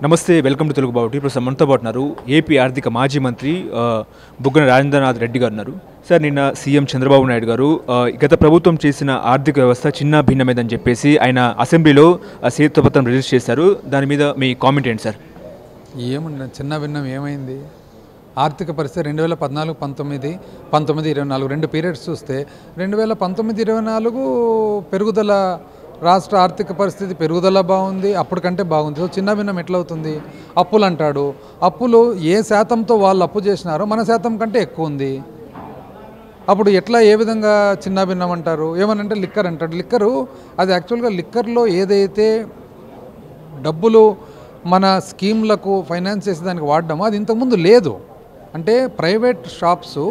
నమస్తే welcome to Telugu బావుటి. ఇప్పుడు మనతో పాటు ఉన్నారు ఏపీ ఆర్థిక మాజీ మంత్రి బుగ్గన రాజేంద్రనాథ్ రెడ్డి గారు ఉన్నారు. సార్, నిన్న సీఎం చంద్రబాబు నాయుడు గారు గత ప్రభుత్వం చేసిన ఆర్థిక వ్యవస్థ చిన్న భిన్నమైందని చెప్పేసి ఆయన అసెంబ్లీలో శ్వేతపత్రం రిలీజ్ చేశారు. దాని మీద మీ కామెంట్ ఏంటి సార్? ఏముంది, చిన్న భిన్నం ఏమైంది? ఆర్థిక పరిస్థితి 2014, 19, 24 రెండు పీరియడ్స్ చూస్తే 2019, 24 పెరుగుదల, రాష్ట్ర ఆర్థిక పరిస్థితి పెరుగుదల బాగుంది, అప్పటికంటే బాగుంది. సో చిన్న భిన్నం ఎట్లవుతుంది? అప్పులు అంటాడు, అప్పులు ఏ శాతంతో వాళ్ళు అప్పు చేసినారో మన శాతం కంటే ఎక్కువ ఉంది. అప్పుడు ఎట్లా, ఏ విధంగా చిన్న భిన్నం అంటారు? ఏమనంటే లిక్కర్ అంటాడు. లిక్కరు అది యాక్చువల్గా లిక్కర్లో ఏదైతే డబ్బులు మన స్కీమ్లకు ఫైనాన్స్ చేసేదానికి వాడడమో అది ఇంతకుముందు లేదు. అంటే ప్రైవేట్ షాప్స్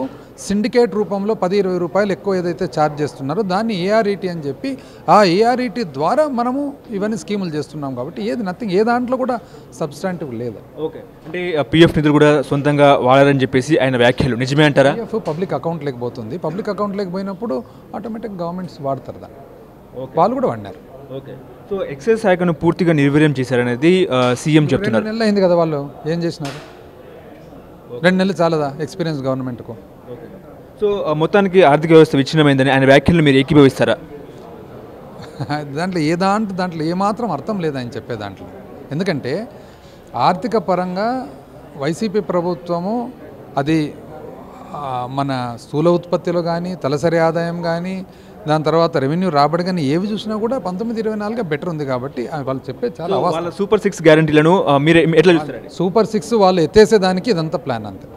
సిండికేట్ రూపంలో 10-20 రూపాయలు ఎక్కువ ఏదైతే ఛార్జ్ చేస్తున్నారో దాన్ని ఏఆర్ఈటీ అని చెప్పి ఆ ఏఆర్ఈటీ ద్వారా మనము ఇవన్నీ స్కీములు చేస్తున్నాం. కాబట్టి ఏది నథింగ్, ఏ దాంట్లో కూడా సబ్స్టాంటివ్ లేదు. ఓకే, అంటే పిఎఫ్ నిధులు కూడా సొంతంగా వాడారని చెప్పేసి ఆయన వ్యాఖ్యలు నిజమే అంటారా? పిఎఫ్ పబ్లిక్ అకౌంట్ లేకపోతుంది. పబ్లిక్ అకౌంట్ లేకపోయినప్పుడు ఆటోమేటిక్ గవర్నమెంట్స్ వాడతారు దాన్ని. వాళ్ళు కూడా వాడినారు. ఓకే, సో ఎక్సైజ్ శాఖను పూర్తిగా నిర్వీర్యం చేశారనేది సీఎం చెప్తున్నారు. 2 నెలలు అయింది కదా, వాళ్ళు ఏం చేసినారు? 2 నెలలు చాలదా ఎక్స్పీరియన్స్ గవర్నమెంట్కు? సో మొత్తానికి ఆర్థిక వ్యవస్థ విచ్ఛిన్నమైందని ఆయన వ్యాఖ్యలు మీరు ఏకీభవిస్తారా? దాంట్లో ఏమాత్రం అర్థం లేదు ఆయన చెప్పే దాంట్లో. ఎందుకంటే ఆర్థిక పరంగా వైసీపీ ప్రభుత్వము అది మన స్థూల ఉత్పత్తిలో కానీ, తలసరి ఆదాయం కానీ, దాని తర్వాత రెవెన్యూ రాబడి కానీ ఏవి చూసినా కూడా 19-24 బెటర్ ఉంది. కాబట్టి వాళ్ళు చెప్పే చాలా వాళ్ళ సూపర్ 6 గ్యారంటీలను మీరు ఎట్లా చూస్తారండి? సూపర్ 6 వాళ్ళు ఎత్తేసేదానికి ఇదంతా ప్లాన్ అంతే.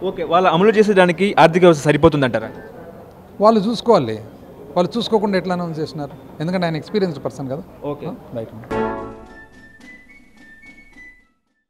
ఓకే, వాళ్ళు అమలు చేసేదానికి ఆర్థిక వ్యవస్థ సరిపోతుందంటారా? వాళ్ళు చూసుకోవాలి. వాళ్ళు చూసుకోకుండా ఎట్లా అనౌన్స్ చేసినారు? ఎందుకంటే ఆయన ఎక్స్పీరియన్స్డ్ పర్సన్ కదా. Okay, right.